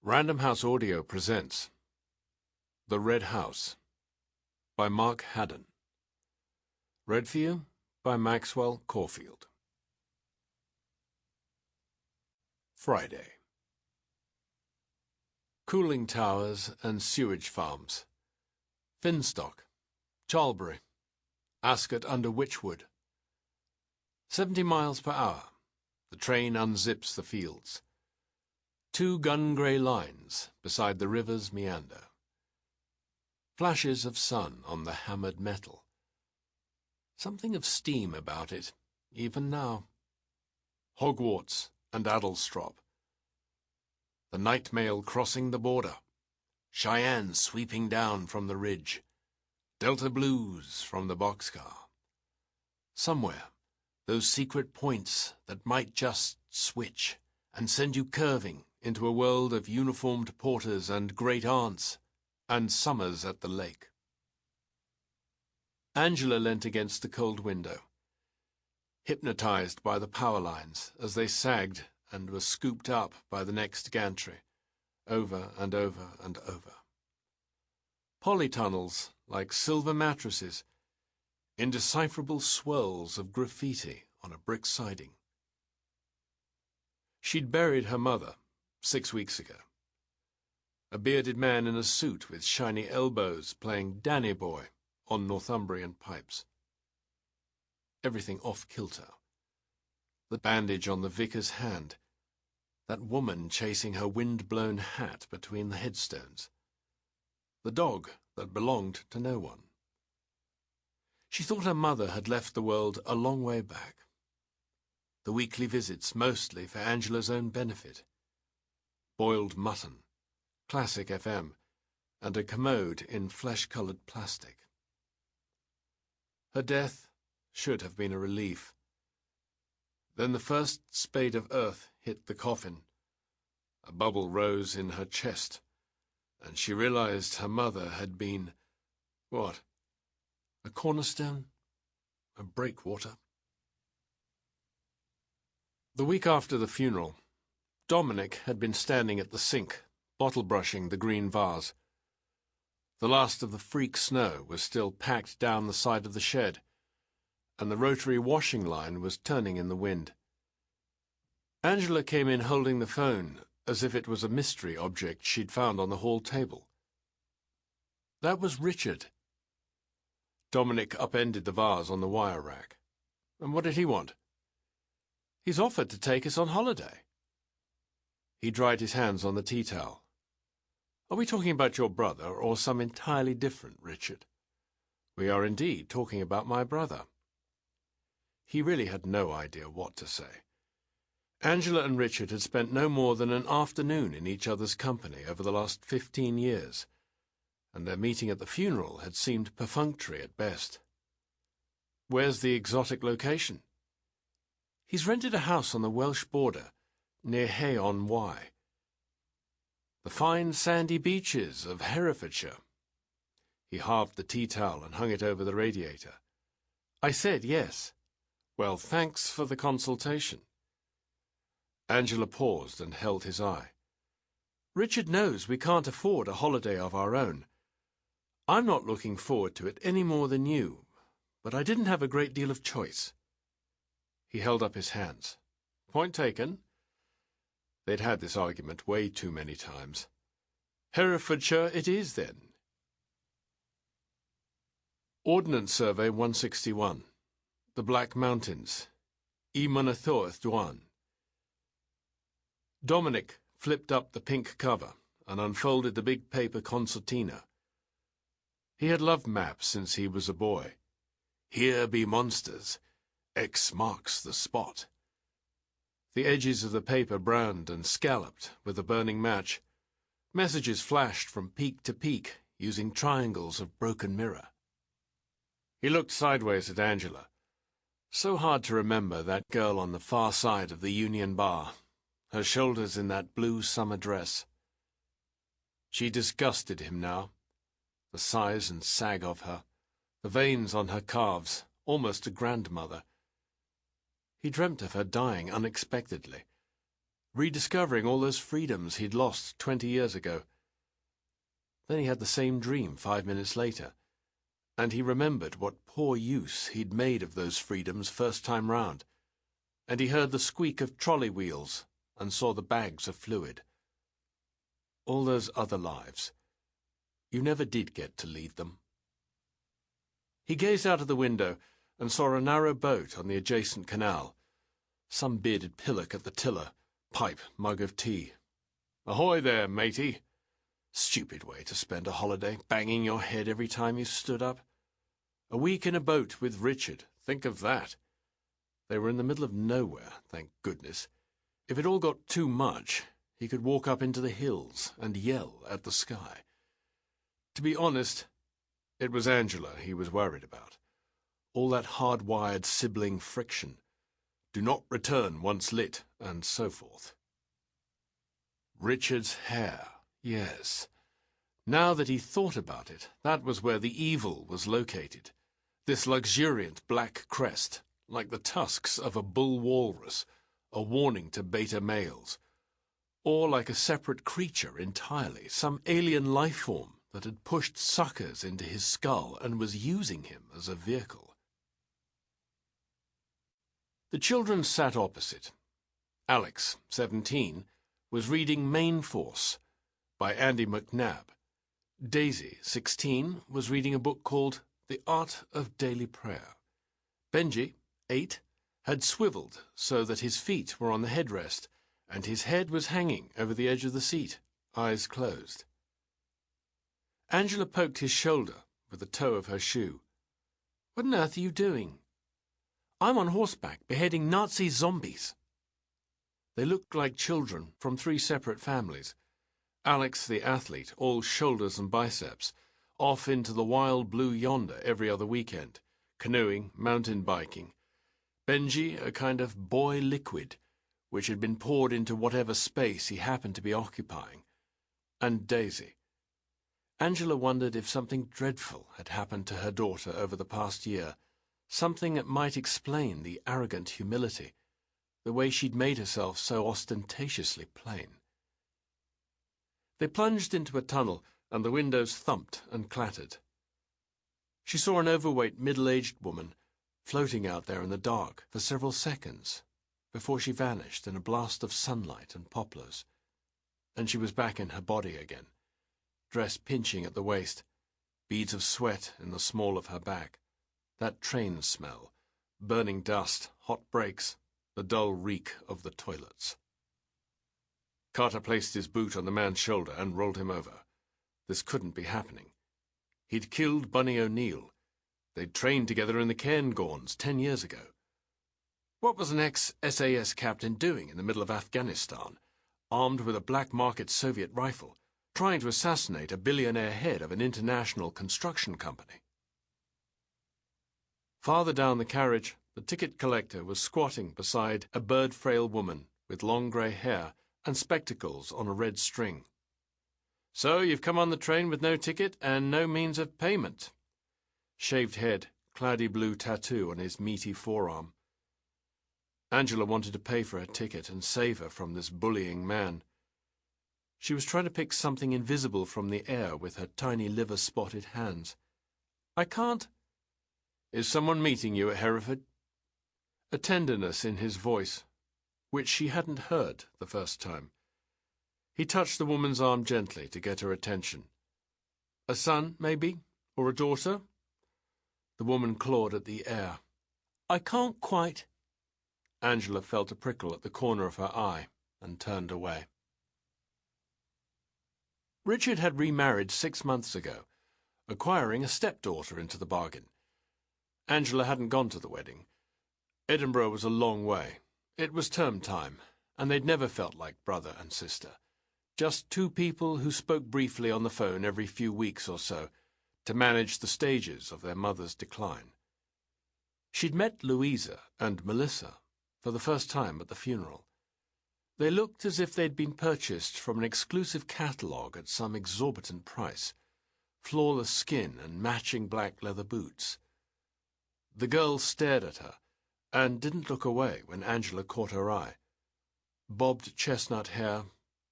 Random House Audio presents The Red House by Mark Haddon. Read for you by Maxwell, Caulfield. Friday. Cooling towers and sewage farms. Finstock, Charlbury, Ascot under Wychwood. 70 miles per hour. The train unzips the fields. 2 gun-grey lines beside the river's meander. Flashes of sun on the hammered metal. Something of steam about it, even now. Hogwarts and Addlestrop. The night mail crossing the border. Cheyenne sweeping down from the ridge. Delta Blues from the boxcar. Somewhere, those secret points that might just switch and send you curving into a world of uniformed porters and great-aunts, and summers at the lake. Angela leant against the cold window, hypnotized by the power lines as they sagged and were scooped up by the next gantry, over and over and over. Polytunnels like silver mattresses, indecipherable swirls of graffiti on a brick siding. She'd buried her mother 6 weeks ago. A bearded man in a suit with shiny elbows playing Danny Boy on Northumbrian pipes. Everything off-kilter. The bandage on the vicar's hand. That woman chasing her wind-blown hat between the headstones. The dog that belonged to no one. She thought her mother had left the world a long way back. The weekly visits mostly for Angela's own benefit. Boiled mutton, classic FM, and a commode in flesh-coloured plastic. Her death should have been a relief. Then the first spade of earth hit the coffin. A bubble rose in her chest, and she realized her mother had been, what? A cornerstone? A breakwater? The week after the funeral, Dominic had been standing at the sink, bottle-brushing the green vase. The last of the freak snow was still packed down the side of the shed, and the rotary washing line was turning in the wind. Angela came in holding the phone, as if it was a mystery object she'd found on the hall table. That was Richard. Dominic upended the vase on the wire rack. And what did he want? He's offered to take us on holiday. He dried his hands on the tea towel. Are we talking about your brother or some entirely different Richard? We are indeed talking about my brother. He really had no idea what to say. Angela and Richard had spent no more than an afternoon in each other's company over the last 15 years, and their meeting at the funeral had seemed perfunctory at best. Where's the exotic location? He's rented a house on the Welsh border, near Hay-on-Wye. The fine sandy beaches of Herefordshire. He halved the tea towel and hung it over the radiator. I said yes. Well, thanks for the consultation. Angela paused and held his eye. Richard knows we can't afford a holiday of our own. I'm not looking forward to it any more than you, but I didn't have a great deal of choice. He held up his hands. Point taken. They'd had this argument way too many times. Herefordshire it is, then. Ordnance Survey 161. The Black Mountains. Y Mynyddoedd Dwan. Dominic flipped up the pink cover and unfolded the big paper concertina. He had loved maps since he was a boy. Here be monsters. X marks the spot. The edges of the paper browned and scalloped with a burning match. Messages flashed from peak to peak, using triangles of broken mirror. He looked sideways at Angela. So hard to remember that girl on the far side of the Union Bar, her shoulders in that blue summer dress. She disgusted him now. The size and sag of her, the veins on her calves, almost a grandmother. He dreamt of her dying unexpectedly, rediscovering all those freedoms he'd lost 20 years ago. Then he had the same dream 5 minutes later, and he remembered what poor use he'd made of those freedoms first time round, and he heard the squeak of trolley wheels and saw the bags of fluid. All those other lives. You never did get to lead them. He gazed out of the window and saw a narrow boat on the adjacent canal. Some bearded pillock at the tiller, pipe, mug of tea. "Ahoy there, matey." Stupid way to spend a holiday, banging your head every time you stood up. A week in a boat with Richard, think of that. They were in the middle of nowhere, thank goodness. If it all got too much, he could walk up into the hills and yell at the sky. To be honest, it was Angela he was worried about. All that hard-wired sibling friction. Do not return once lit, and so forth. Richard's hair, yes. Now that he thought about it, that was where the evil was located. This luxuriant black crest, like the tusks of a bull walrus, a warning to beta males. Or like a separate creature entirely, some alien life form that had pushed suckers into his skull and was using him as a vehicle. The children sat opposite. Alex, 17, was reading Main Force by Andy McNabb. Daisy, 16, was reading a book called The Art of Daily Prayer. Benji, 8, had swiveled so that his feet were on the headrest, and his head was hanging over the edge of the seat, eyes closed. Angela poked his shoulder with the toe of her shoe. "What on earth are you doing?" "I'm on horseback, beheading Nazi zombies." They looked like children from 3 separate families. Alex, the athlete, all shoulders and biceps, off into the wild blue yonder every other weekend, canoeing, mountain biking. Benji, a kind of boy liquid, which had been poured into whatever space he happened to be occupying. And Daisy. Angela wondered if something dreadful had happened to her daughter over the past year, something that might explain the arrogant humility, the way she'd made herself so ostentatiously plain. They plunged into a tunnel, and the windows thumped and clattered. She saw an overweight, middle-aged woman floating out there in the dark for several seconds before she vanished in a blast of sunlight and poplars, and she was back in her body again, dress pinching at the waist, beads of sweat in the small of her back, that train smell, burning dust, hot brakes, the dull reek of the toilets. Carter placed his boot on the man's shoulder and rolled him over. This couldn't be happening. He'd killed Bunny O'Neill. They'd trained together in the Cairngorms 10 years ago. What was an ex-SAS captain doing in the middle of Afghanistan, armed with a black-market Soviet rifle, trying to assassinate a billionaire head of an international construction company? Farther down the carriage, the ticket collector was squatting beside a bird-frail woman with long grey hair and spectacles on a red string. "So you've come on the train with no ticket and no means of payment." Shaved head, cloudy blue tattoo on his meaty forearm. Angela wanted to pay for her ticket and save her from this bullying man. She was trying to pick something invisible from the air with her tiny liver-spotted hands. "I can't—" "Is someone meeting you at Hereford?" A tenderness in his voice, which she hadn't heard the first time. He touched the woman's arm gently to get her attention. "A son, maybe? Or a daughter?" The woman clawed at the air. "I can't quite—" Angela felt a prickle at the corner of her eye and turned away. Richard had remarried 6 months ago, acquiring a stepdaughter into the bargain. Angela hadn't gone to the wedding. Edinburgh was a long way. It was term time, and they'd never felt like brother and sister. Just 2 people who spoke briefly on the phone every few weeks or so, to manage the stages of their mother's decline. She'd met Louisa and Melissa for the first time at the funeral. They looked as if they'd been purchased from an exclusive catalogue at some exorbitant price, flawless skin and matching black leather boots. The girl stared at her, and didn't look away when Angela caught her eye. bobbed chestnut hair,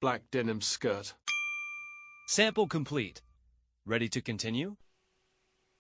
black denim skirt. Sample complete. Ready to continue?